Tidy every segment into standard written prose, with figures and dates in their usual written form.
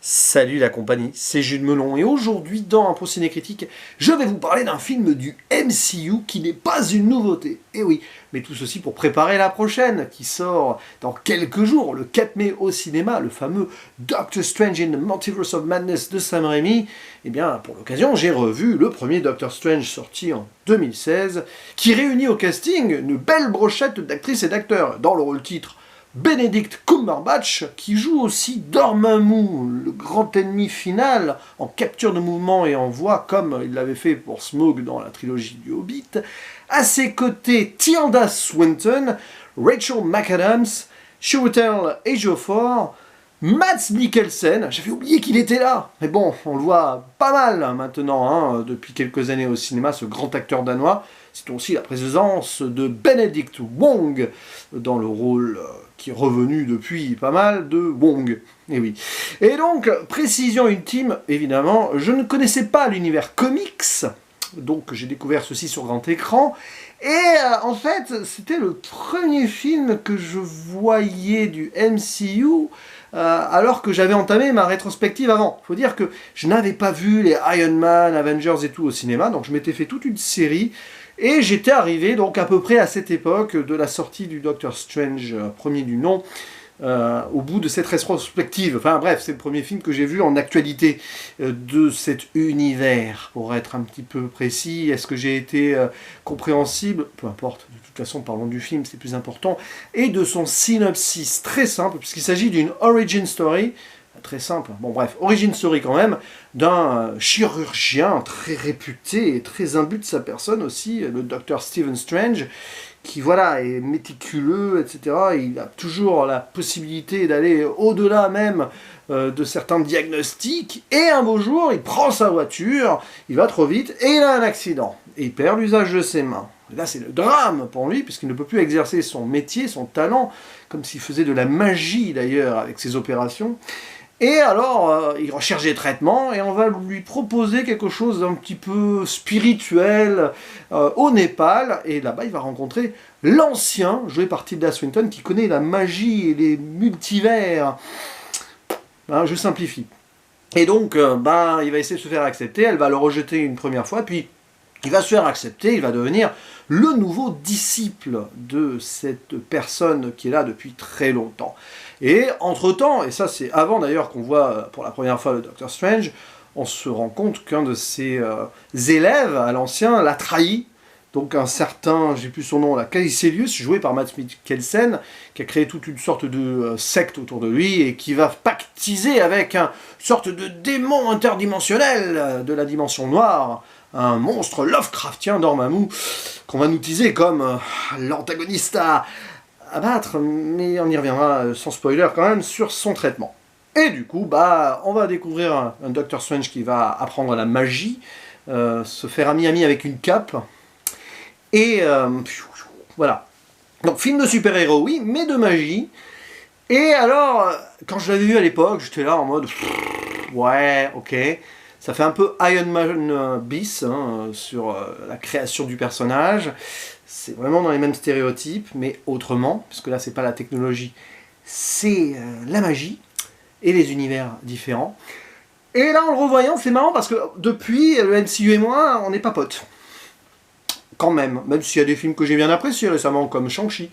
Salut la compagnie, c'est Jules Melon et aujourd'hui dans un Ciné Critique, je vais vous parler d'un film du MCU qui n'est pas une nouveauté. Et oui, mais tout ceci pour préparer la prochaine qui sort dans quelques jours, le 4 mai au cinéma, le fameux Doctor Strange in the Multiverse of Madness de Sam Raimi. Et bien pour l'occasion, j'ai revu le premier Doctor Strange sorti en 2016 qui réunit au casting une belle brochette d'actrices et d'acteurs dans le rôle titre. Benedict Cumberbatch, qui joue aussi Dormammu, le grand ennemi final, en capture de mouvement et en voix, comme il l'avait fait pour Smaug dans la trilogie du Hobbit. À ses côtés, Tilda Swinton, Rachel McAdams, Chiwetel Ejiofor, Mads Mikkelsen, j'avais oublié qu'il était là, mais bon, on le voit pas mal maintenant, depuis quelques années au cinéma, ce grand acteur danois. C'est aussi la présence de Benedict Wong dans le rôle qui est revenu depuis pas mal de Wong. Et oui. Et donc, précision ultime, évidemment, je ne connaissais pas l'univers comics, donc j'ai découvert ceci sur grand écran. Et en fait, c'était le premier film que je voyais du MCU alors que j'avais entamé ma rétrospective avant. Il faut dire que je n'avais pas vu les Iron Man, Avengers et tout au cinéma, donc je m'étais fait toute une série. Et j'étais arrivé donc à peu près à cette époque de la sortie du Doctor Strange, premier du nom, au bout de cette rétrospective. Enfin bref, c'est le premier film que j'ai vu en actualité de cet univers, pour être un petit peu précis. Est-ce que j'ai été compréhensible? Peu importe, de toute façon parlons du film, c'est plus important. Et de son synopsis très simple, puisqu'il s'agit d'une origin story, très simple, bon bref, origin story quand même, d'un chirurgien très réputé et très imbu de sa personne aussi, le docteur Stephen Strange, qui voilà, est méticuleux, etc. Et il a toujours la possibilité d'aller au-delà même de certains diagnostics, et un beau jour, il prend sa voiture, il va trop vite, et il a un accident, et il perd l'usage de ses mains. Et là, c'est le drame pour lui, puisqu'il ne peut plus exercer son métier, son talent, comme s'il faisait de la magie d'ailleurs avec ses opérations. Et alors, il recherche des traitements et on va lui proposer quelque chose d'un petit peu spirituel au Népal. Et là-bas, il va rencontrer l'ancien, joué par Tilda Swinton, qui connaît la magie et les multivers. Je simplifie. Et donc, il va essayer de se faire accepter, elle va le rejeter une première fois, puis il va se faire accepter, il va devenir le nouveau disciple de cette personne qui est là depuis très longtemps. Et entre-temps, et ça c'est avant d'ailleurs qu'on voit pour la première fois le Doctor Strange, on se rend compte qu'un de ses élèves à l'ancien l'a trahi. Donc un certain, j'ai plus son nom là, Caecilius, joué par Mads Mikkelsen, qui a créé toute une sorte de secte autour de lui et qui va pactiser avec une sorte de démon interdimensionnel de la dimension noire, un monstre Lovecraftien Dormammu, qu'on va nous teaser comme l'antagoniste à battre, mais on y reviendra sans spoiler quand même sur son traitement. Et du coup, on va découvrir un Doctor Strange qui va apprendre la magie, se faire ami-ami avec une cape, et voilà. Donc film de super-héros, oui, mais de magie. Et alors, quand je l'avais vu à l'époque, j'étais là en mode, ouais, ok. Ça fait un peu Iron Man bis sur la création du personnage. C'est vraiment dans les mêmes stéréotypes, mais autrement, parce que là, c'est pas la technologie, c'est la magie et les univers différents. Et là, en le revoyant, c'est marrant parce que depuis, le MCU et moi, on n'est pas potes. Quand même s'il y a des films que j'ai bien appréciés récemment, comme Shang-Chi.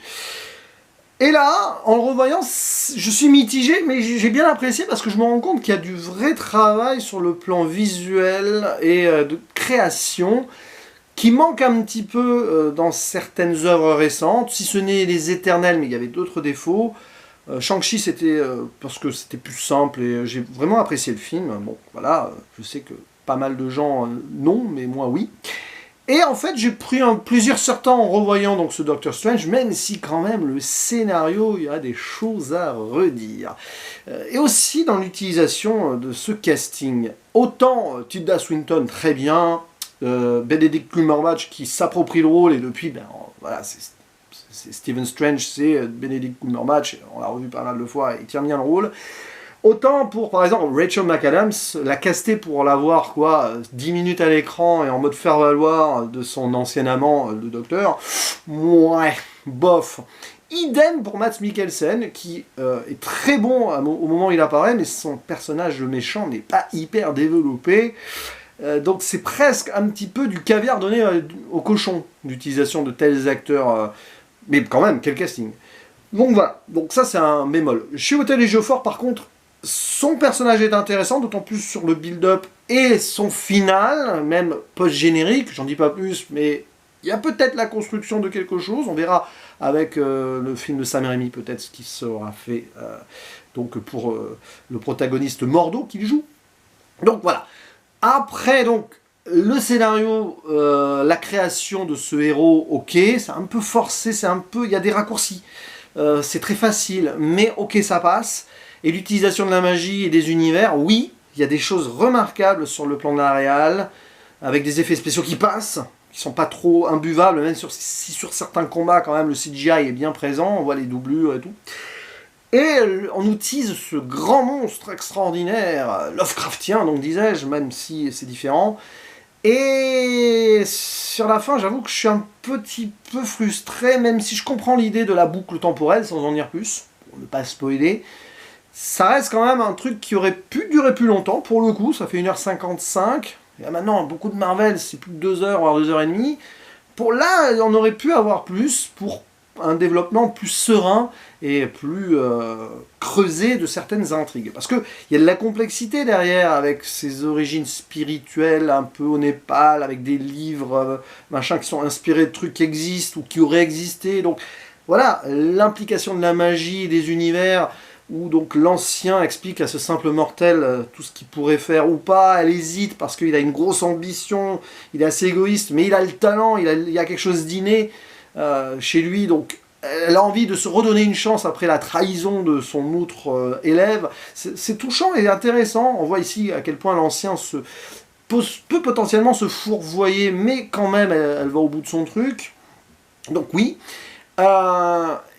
Et là, en le revoyant, je suis mitigé, mais j'ai bien apprécié parce que je me rends compte qu'il y a du vrai travail sur le plan visuel et de création qui manque un petit peu dans certaines œuvres récentes, si ce n'est les Éternels, mais il y avait d'autres défauts. Shang-Chi, c'était parce que c'était plus simple et j'ai vraiment apprécié le film. Bon, voilà, je sais que pas mal de gens non, mais moi oui. Et en fait, j'ai pris un plaisir certain en revoyant donc ce Doctor Strange, même si quand même le scénario, il y a des choses à redire. Et aussi dans l'utilisation de ce casting. Autant Tilda Swinton, très bien, Benedict Cumberbatch qui s'approprie le rôle, et depuis, voilà, c'est Stephen Strange, c'est Benedict Cumberbatch, on l'a revu pas mal de fois, il tient bien le rôle. Autant pour, par exemple, Rachel McAdams, la caster pour l'avoir, 10 minutes à l'écran et en mode faire-valoir de son ancien amant, le docteur, ouais, bof. Idem pour Mads Mikkelsen, qui est très bon au moment où il apparaît, mais son personnage méchant n'est pas hyper développé. Donc c'est presque un petit peu du caviar donné au cochon, l'utilisation de tels acteurs. Mais quand même, quel casting. Donc voilà, donc ça c'est un bémol. Chiwetel Ejiofor, par contre, son personnage est intéressant, d'autant plus sur le build-up et son final, même post-générique, j'en dis pas plus, mais il y a peut-être la construction de quelque chose, on verra avec le film de Sam Raimi, peut-être ce qui sera fait donc pour le protagoniste Mordo qu'il joue. Donc voilà. Après, donc, le scénario, la création de ce héros, ok, c'est un peu forcé, il y a des raccourcis. C'est très facile, mais ok, ça passe. Et l'utilisation de la magie et des univers, oui, il y a des choses remarquables sur le plan de la réal, avec des effets spéciaux qui passent, qui sont pas trop imbuvables, même si sur certains combats, quand même, le CGI est bien présent, on voit les doublures et tout. Et on utilise ce grand monstre extraordinaire, Lovecraftien, donc disais-je, même si c'est différent. Et sur la fin, j'avoue que je suis un petit peu frustré, même si je comprends l'idée de la boucle temporelle, sans en dire plus, pour ne pas spoiler. Ça reste quand même un truc qui aurait pu durer plus longtemps, pour le coup, ça fait 1h55. Et là, maintenant, beaucoup de Marvel, c'est plus de 2 heures, voire 2h30. Pour là, on aurait pu avoir plus pour un développement plus serein et plus creusé de certaines intrigues. Parce qu'il y a de la complexité derrière, avec ses origines spirituelles un peu au Népal, avec des livres machin qui sont inspirés de trucs qui existent ou qui auraient existé. Donc voilà, l'implication de la magie et des univers, où donc l'ancien explique à ce simple mortel tout ce qu'il pourrait faire ou pas, elle hésite parce qu'il a une grosse ambition, il est assez égoïste, mais il a le talent, il y a quelque chose d'inné chez lui, donc elle a envie de se redonner une chance après la trahison de son autre élève. C'est touchant et intéressant, on voit ici à quel point l'ancien peut potentiellement se fourvoyer, mais quand même elle va au bout de son truc, donc oui.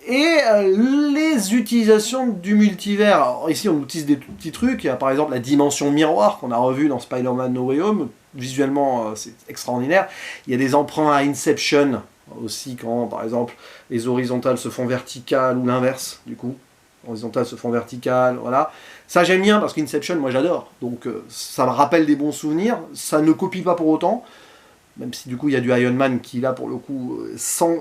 Les utilisations du multivers, alors ici on utilise des tout petits trucs, il y a par exemple la dimension miroir qu'on a revu dans Spider-Man No Way Home, visuellement c'est extraordinaire, il y a des emprunts à Inception aussi quand par exemple les horizontales se font verticales ou l'inverse du coup, horizontales se font verticales, voilà. Ça j'aime bien parce qu'Inception moi j'adore, donc ça me rappelle des bons souvenirs, ça ne copie pas pour autant. Même si du coup il y a du Iron Man qui là pour le coup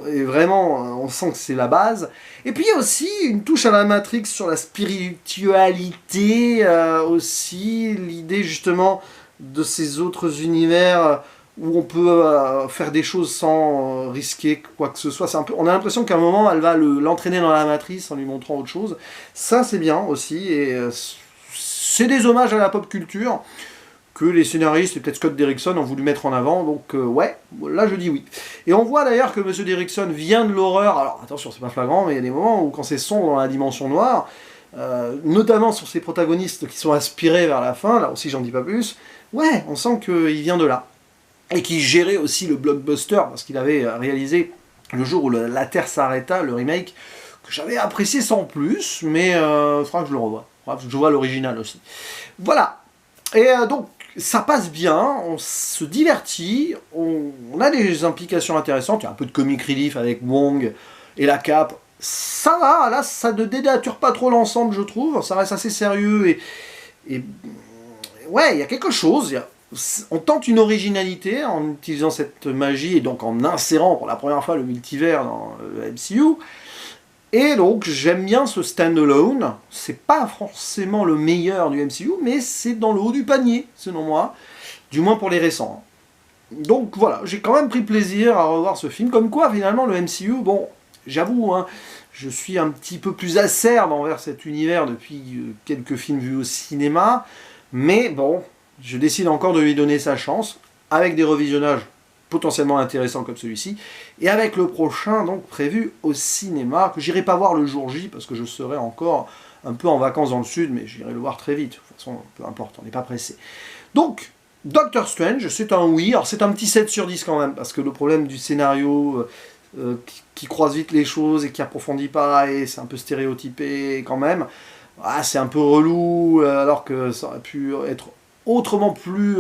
et vraiment on sent que c'est la base. Et puis il y a aussi une touche à la Matrix sur la spiritualité, aussi l'idée justement de ces autres univers où on peut faire des choses sans risquer quoi que ce soit. On a l'impression qu'à un moment elle va l'entraîner dans la matrice en lui montrant autre chose. Ça c'est bien aussi et c'est des hommages à la pop culture que les scénaristes et peut-être Scott Derrickson ont voulu mettre en avant, donc ouais, là je dis oui. Et on voit d'ailleurs que M. Derrickson vient de l'horreur, alors attention c'est pas flagrant, mais il y a des moments où quand c'est sombre dans la dimension noire, notamment sur ces protagonistes qui sont aspirés vers la fin, là aussi j'en dis pas plus, ouais, on sent qu'il vient de là. Et qu'il gérait aussi le blockbuster, parce qu'il avait réalisé le jour où la Terre s'arrêta, le remake, que j'avais apprécié sans plus, mais il faudra que je le revoie, il faudra que je vois l'original aussi. Voilà, et donc, ça passe bien, on se divertit, on a des implications intéressantes, il y a un peu de comic relief avec Wong et la cape, ça va, là ça ne dénature pas trop l'ensemble je trouve, ça reste assez sérieux et ouais, il y a quelque chose, on tente une originalité en utilisant cette magie et donc en insérant pour la première fois le multivers dans le MCU. Et donc j'aime bien ce stand-alone, c'est pas forcément le meilleur du MCU, mais c'est dans le haut du panier, selon moi, du moins pour les récents. Donc voilà, j'ai quand même pris plaisir à revoir ce film, comme quoi finalement le MCU, bon, j'avoue, hein, je suis un petit peu plus acerbe envers cet univers depuis quelques films vus au cinéma, mais bon, je décide encore de lui donner sa chance, avec des revisionnages potentiellement intéressant comme celui-ci, et avec le prochain donc prévu au cinéma, que j'irai pas voir le jour J, parce que je serai encore un peu en vacances dans le sud, mais j'irai le voir très vite, de toute façon, peu importe, on n'est pas pressé. Donc, Doctor Strange, c'est un oui, alors c'est un petit 7 sur 10 quand même, parce que le problème du scénario qui croise vite les choses et qui approfondit pas, et c'est un peu stéréotypé quand même, c'est un peu relou, alors que ça aurait pu être autrement plus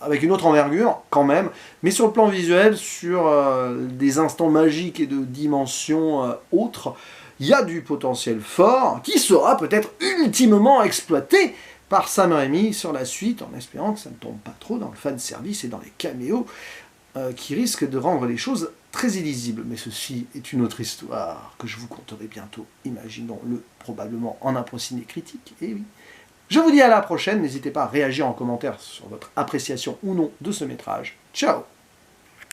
avec une autre envergure quand même, mais sur le plan visuel, sur des instants magiques et de dimensions autres, il y a du potentiel fort qui sera peut-être ultimement exploité par Sam Raimi sur la suite, en espérant que ça ne tombe pas trop dans le fanservice et dans les caméos qui risquent de rendre les choses très illisibles. Mais ceci est une autre histoire que je vous conterai bientôt, imaginons-le, probablement en un ciné critique, et oui. Je vous dis à la prochaine, n'hésitez pas à réagir en commentaire sur votre appréciation ou non de ce métrage. Ciao!